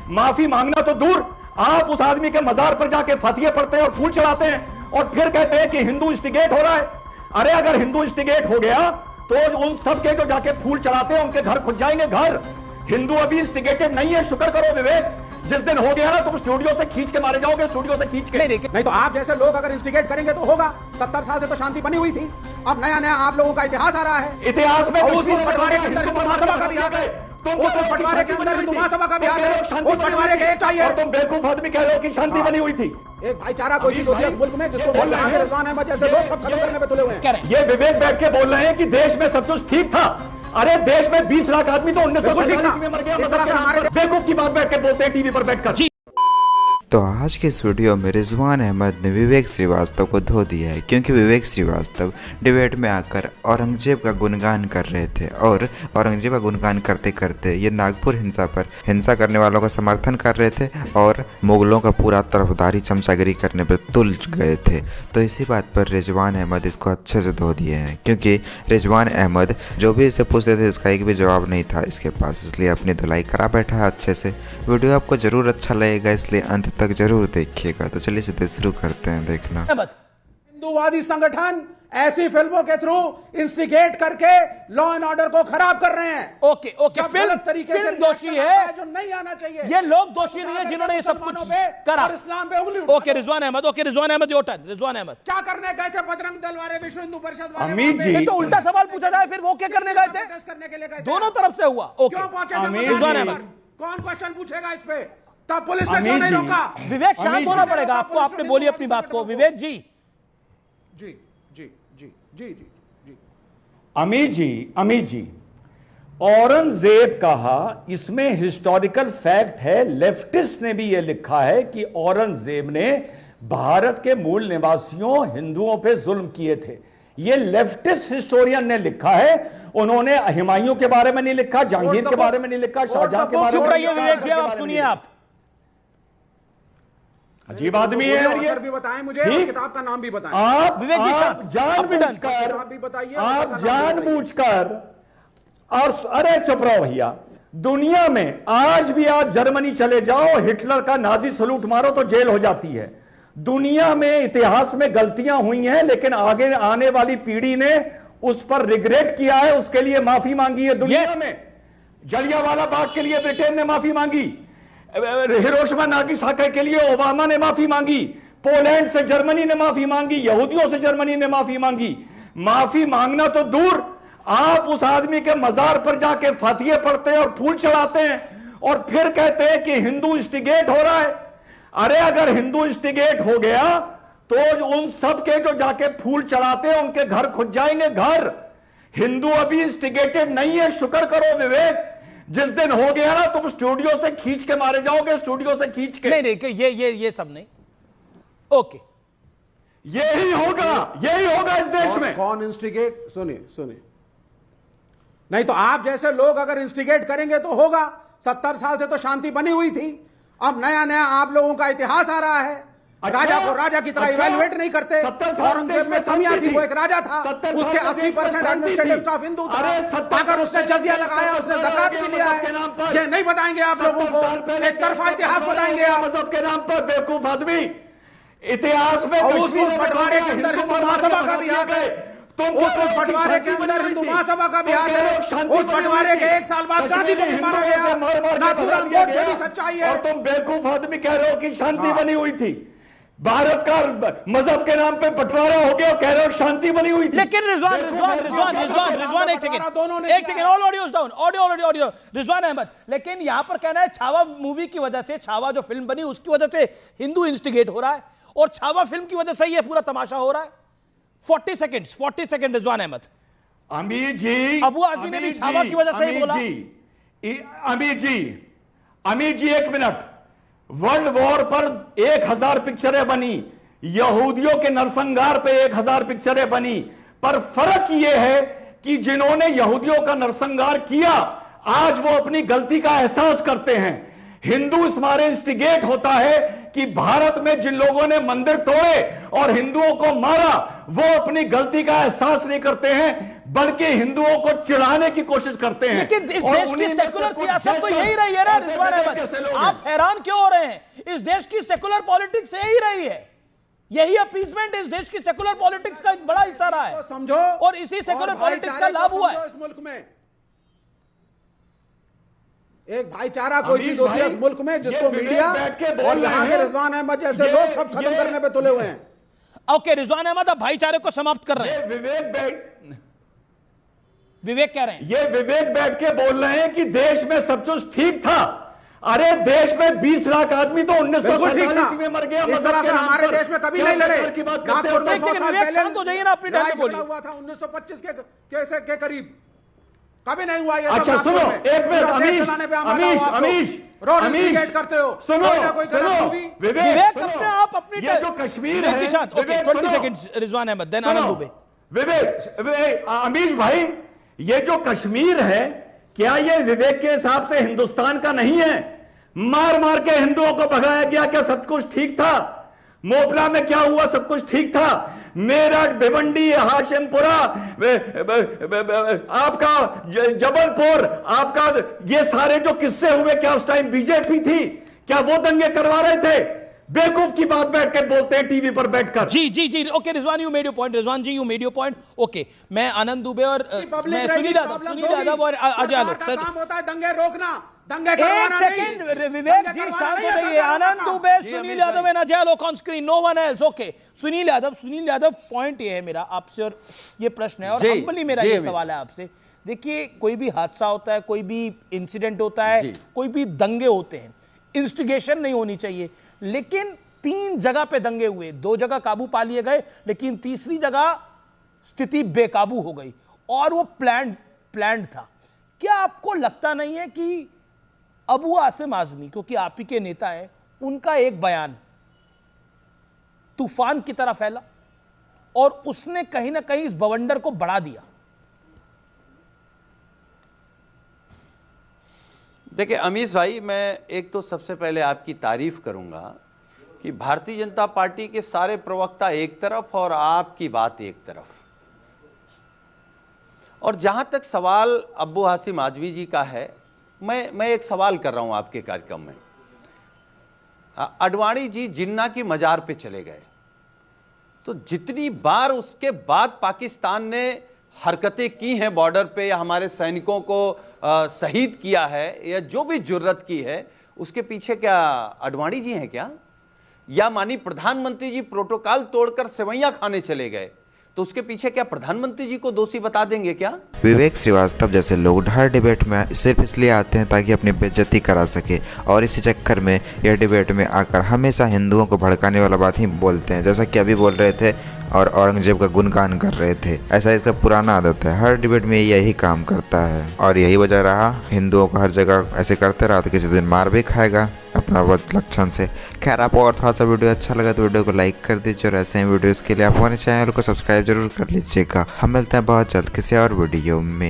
माफी मांगना तो दूर, आप उस आदमी के मजार पर जाके फतिये पढ़ते हैं और फूल चढ़ाते हैं और फिर कहते हैं कि हिंदू इंस्टिगेट हो रहा है। अरे अगर हिंदू इंस्टिगेट हो गया तो उन सब के जो जाके फूल चढ़ाते हैं उनके घर खुद जाएंगे घर। हिंदू अभी इंस्टिगेटेड नहीं है, शुक्र करो विवेक। जिस दिन हो गया ना तुम स्टूडियो से खींच के मारे जाओगे, स्टूडियो से खींच के। नहीं तो आप जैसे लोग अगर इंस्टिगेट करेंगे तो होगा। 70 साल से तो शांति बनी हुई थी, अब नया नया आप लोगों का इतिहास आ रहा है। इतिहास में उस बंटवारे के अंदर हिंदू महासभा का भी हाथ है, उस बंटवारे के अंदर हिंदू महासभा का भी हाथ है, उस बंटवारे के एक चाहिए। और तुम बेवकूफ आदमी कह रहे हो कि शांति बनी हुई थी। एक भाईचारा कोशिश होती है इस मुल्क में, जिसको बोल रहे हैं रिजवान अहमद जैसे लोग सब खत्म करने पे तुले हुए हैं। ये विवेक बैठ के बोल रहे हैं कि देश में सब कुछ ठीक था। अरे देश में 20 लाख आदमी तो 1947 में मर गया। बेवकूफ की बात बैठ के बोलते हैं टीवी पर बैठकर। तो आज के इस वीडियो में रिजवान अहमद ने विवेक श्रीवास्तव को धो दिया है, क्योंकि विवेक श्रीवास्तव डिबेट में आकर औरंगजेब का गुणगान कर रहे थे और औरंगजेब का गुणगान करते करते ये नागपुर हिंसा करने वालों का समर्थन कर रहे थे और मुगलों का पूरा तरफदारी चमचागिरी करने पर तुल गए थे। तो इसी बात पर रिजवान अहमद इसको अच्छे से धो दिए हैं, क्योंकि रिजवान अहमद जो भी इसे पूछते थे उसका एक भी जवाब नहीं था इसके पास, इसलिए अपनी धुलाई करा बैठा है अच्छे से। वीडियो आपको ज़रूर अच्छा लगेगा, इसलिए अंत तक जरूर देखिएगा। तो चलिए सीधे शुरू करते हैं देखना। हिंदूवादी संगठन ऐसी फिल्मों के थ्रू इंस्टिगेट करके लॉ एंड ऑर्डर को खराब कर रहे हैं। ओके फिल्म दोषी है, जो नहीं आना चाहिए। ये लोग दोषी नहीं है जिन्होंने ये सब कुछ करा। इस्लाम पे उंगली okay Rizwan Ahmed your turn. Rizwan Ahmed क्या करने गए थे? बजरंग दल वाले, विश्व हिंदू परिषद वाले। अमित जी तो उल्टा सवाल पूछा जाए, फिर वो क्या करने गए थे? करने के लिए गए थे। दोनों तरफ से हुआ। ओके क्यों पहुंचे? रिजवान अहमद कौन क्वेश्चन पूछेगा इस पे? तब पुलिस ने क्यों नहीं रोका? विवेक शांत होना पड़ेगा आपको, आपने बोली अपनी बात को। विवेक जी जी जी जी जी जी जी अमित जी औरंगजेब कहा, इसमें हिस्टोरिकल फैक्ट है। लेफ्टिस्ट ने भी यह लिखा है कि औरंगजेब ने भारत के मूल निवासियों हिंदुओं पे जुल्म किए थे। यह लेफ्टिस्ट हिस्टोरियन ने लिखा है। उन्होंने हुमायूं के बारे में नहीं लिखा, जहांगीर के बारे में नहीं लिखा, शाहजहां के बारे में। चुप रहिए विवेक जी, आप सुनिए। आप अजीब आदमी है यार, ये भी बताएं मुझे और किताब का नाम भी बताएं। आप विवेक जी जानबूझकर और अरे चुप रहो भैया। दुनिया में आज भी आप जर्मनी चले जाओ, हिटलर का नाजी सलूट मारो तो जेल हो जाती है। दुनिया में इतिहास में गलतियां हुई हैं, लेकिन आगे आने वाली पीढ़ी ने उस पर रिग्रेट किया है, उसके लिए माफी मांगी है दुनिया में। जलियांवाला बाग के लिए ब्रिटेन ने माफी मांगी, हिरोशिमा नागासाकी के लिए ओबामा ने माफी मांगी, पोलैंड से जर्मनी ने माफी मांगी, यहूदियों से जर्मनी ने माफी मांगी। माफी मांगना तो दूर, आप उस आदमी के मजार पर जाके फतिये पढ़ते हैं और फूल चढ़ाते हैं और फिर कहते हैं कि हिंदू इंस्टिगेट हो रहा है। अरे अगर हिंदू इंस्टिगेट हो गया तो उन सब के जो जाके फूल चढ़ाते हैं उनके घर खुद जाएंगे घर। हिंदू अभी इंस्टिगेटेड नहीं है, शुक्र करो विवेक। जिस दिन हो गया ना तुम स्टूडियो से खींच के मारे जाओगे, स्टूडियो से खींच के। नहीं ये सब नहीं। ओके यही होगा इस देश में। कौन इंस्टिगेट? सुनिए नहीं तो आप जैसे लोग अगर इंस्टिगेट करेंगे तो होगा। 70 साल से तो शांति बनी हुई थी, अब नया नया आप लोगों का इतिहास आ रहा है। राजा को राजा की तरह इवैल्यूएट नहीं करते। औरंगजेब में कमियां थी, वो एक राजा था, उसके 80% एडमिनिस्ट्रेटिव स्टाफ हिंदू था। अगर उसने जजिया लगाया, उसने ज़कात भी लिया है, ये नहीं बताएंगे आप लोगों को, एक तरफा इतिहास बताएंगे आप। मजहब के नाम पर बेवकूफ आदमी। इतिहास में उस बंटवारे के अंदर हिंदू महासभा का भी हाथ है, उस बंटवारे के अंदर हिंदू महासभा का भी हाथ है। उस बंटवारे के 1 साल बाद गांधी को भी मारा गया। नाथूराम गोडसे की सच्चाई है। और तुम बेवकूफ आदमी कह रहे हो कि शांति बनी हुई थी। भारत का मजहब के नाम पे बंटवारा हो गया, कह रहे हो शांति बनी हुई थी। लेकिन रिजवान एक second all audios down, audio Rizwan Ahmed. लेकिन यहां पर कहना है छावा मूवी की वजह से, छावा जो फिल्म बनी उसकी वजह से हिंदू इंस्टिगेट हो रहा है और छावा फिल्म की वजह से ये पूरा तमाशा हो रहा है। 40 सेकंड रिजवान अहमद। अमीर जी, अबू आदमी ने भी छावा की वजह से ही बोला। अमीर जी 1 मिनट। वर्ल्ड वॉर पर 1000 पिक्चरें बनी, यहूदियों के नरसंहार पे 1000 पिक्चरें बनी, पर फर्क यह है कि जिन्होंने यहूदियों का नरसंहार किया आज वो अपनी गलती का एहसास करते हैं। हिंदू इस मारे इंस्टिगेट होता है कि भारत में जिन लोगों ने मंदिर तोड़े और हिंदुओं को मारा वो अपनी गलती का एहसास नहीं करते हैं, बल्कि हिंदुओं को चिढ़ाने की कोशिश करते हैं। लेकिन इस और देश की उन्हीं में सेकुलर से कुछ सियासत तो जज यही रही है ना ऐसे रिजवान विवेक अहमद, कैसे लोग आप हैं? हैरान क्यों हो रहे हैं? इस देश की सेकुलर पॉलिटिक्स यही रही है, यही अपीसमेंट इस देश की सेकुलर पॉलिटिक्स का एक बड़ा हिस्सा रहा है, समझो, और इसी सेकुलर पॉलिटिक्स का लाभ हुआ है इस मुल्क में। एक भाईचारा कोई चीज होती है इस मुल्क में जिसको मीडिया और यहाँ के रिजवान अहमद जैसे लोग सब खत्म करने पे तुले हुए हैं। ओके, रिजवान अहमद अब भाईचारे को समाप्त कर रहे हैं। विवेक कह रहे हैं, ये विवेक बैठ के बोल रहे हैं कि देश में सब कुछ ठीक था। अरे देश में 20 लाख आदमी तो 1947 में मर गया। इस तरह से हमारे देश में कभी नहीं लड़े। की बात करते हो? विवेक शांत हो जाइए ना, अपनी टाइम पे बोलिए। हुआ था 1925 के करीब, कभी नहीं हुआ ये। अच्छा सुनो, एक मिनट, अमीश करते हो, सुनो, विवेक अपने आप अपनी ये जो कश्मीर है, 20 सेकंड्स रिजवान अहमद, देन आनंद दुबे। विवेक, अमीश भाई, ये जो कश्मीर है, क्या ये विवेक के हिसाब से हिंदुस्तान का नहीं है? मार मार के हिंदुओं को भगाया गया, क्या सब कुछ ठीक था? मोपला में क्या हुआ? सब कुछ ठीक था। मेरठ, भिवंडी, हाशिमपुरा, आपका जबलपुर, आपका ये सारे जो किस्से हुए, क्या उस टाइम बीजेपी थी? क्या वो दंगे करवा रहे थे? बेवकूफ की बात बैठ कर बोलते हैं टीवी पर बैठकर। जी जी जी, okay Rizwan, you made your point. Rizwan ji, you made your point. Okay, मैं आनंद दुबे और मैं सुनील यादव और अजय आलोक सर, काम होता है दंगे रोकना, दंगे एक करवाना नहीं। सेकंड विवेक जी शांत हो जाइए। Anand Dubey, Sunil Yadav and Ajay Alok on screen, no one else. Okay, Sunil Yadav, point ये है मेरा आपसे, और ये प्रश्न है, और हम्बली मेरा ये सवाल है आपसे। देखिए, कोई भी हादसा होता है, कोई भी इंसिडेंट होता है, कोई भी दंगे होते हैं, इंस्टिगेशन नहीं होनी चाहिए, लेकिन 3 जगह पे दंगे हुए, 2 जगह काबू पा लिए गए, लेकिन तीसरी जगह स्थिति बेकाबू हो गई, और वो प्लान्ड था। क्या आपको लगता नहीं है कि अबू आसिम आजमी, क्योंकि आप ही के नेता हैं, उनका एक बयान तूफान की तरह फैला और उसने कहीं ना कहीं इस बवंडर को बढ़ा दिया? देखिए अमीश भाई, मैं एक तो सबसे पहले आपकी तारीफ करूंगा कि भारतीय जनता पार्टी के सारे प्रवक्ता एक तरफ और आपकी बात एक तरफ। और जहां तक सवाल अब्बू हाशिम आजमी जी का है, मैं एक सवाल कर रहा हूं आपके कार्यक्रम में। अडवाणी जी जिन्ना की मजार पे चले गए, तो जितनी बार उसके बाद पाकिस्तान ने हरकतें की हैं बॉर्डर पे, या हमारे सैनिकों को शहीद किया है, या जो भी जुर्रत की है, उसके पीछे क्या अडवाणी जी हैं क्या? या मानी प्रधानमंत्री जी प्रोटोकॉल तोड़कर सेवैयां खाने चले गए, तो उसके पीछे क्या प्रधानमंत्री जी को दोषी बता देंगे क्या? विवेक श्रीवास्तव जैसे लोग हर डिबेट में सिर्फ इसलिए आते हैं ताकि अपनी बेइज्जती करा सके, और इसी चक्कर में यह डिबेट में आकर हमेशा हिंदुओं को भड़काने वाला बात ही बोलते हैं, जैसा कि अभी बोल रहे थे और औरंगजेब का गुणगान कर रहे थे। ऐसा इसका पुराना आदत है, हर डिबेट में यही काम करता है, और यही वजह रहा हिंदुओं को हर जगह ऐसे करते रहा तो किसी दिन मार भी खाएगा अपना वक्त लक्षण से। खैर, आपको और थोड़ा सा वीडियो अच्छा लगा तो वीडियो को लाइक कर दीजिए, और ऐसे ही वीडियोज़ के लिए आप हमारे चैनल को सब्सक्राइब जरूर कर लीजिएगा। हम मिलते हैं बहुत जल्द किसी और वीडियो में।